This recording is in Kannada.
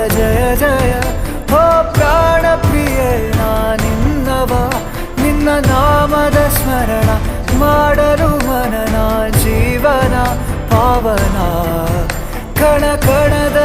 ಜಯ ಜಯ ಹೋ ಪ್ರಾಣ ಪ್ರಿಯೆ ನಿನ್ನವ ನಿನ್ನ ನಾಮದ ಸ್ಮರಣ ಮಾಡಲು ಮನನ ಜೀವನ ಪಾವನ ಕಣ ಕಣದ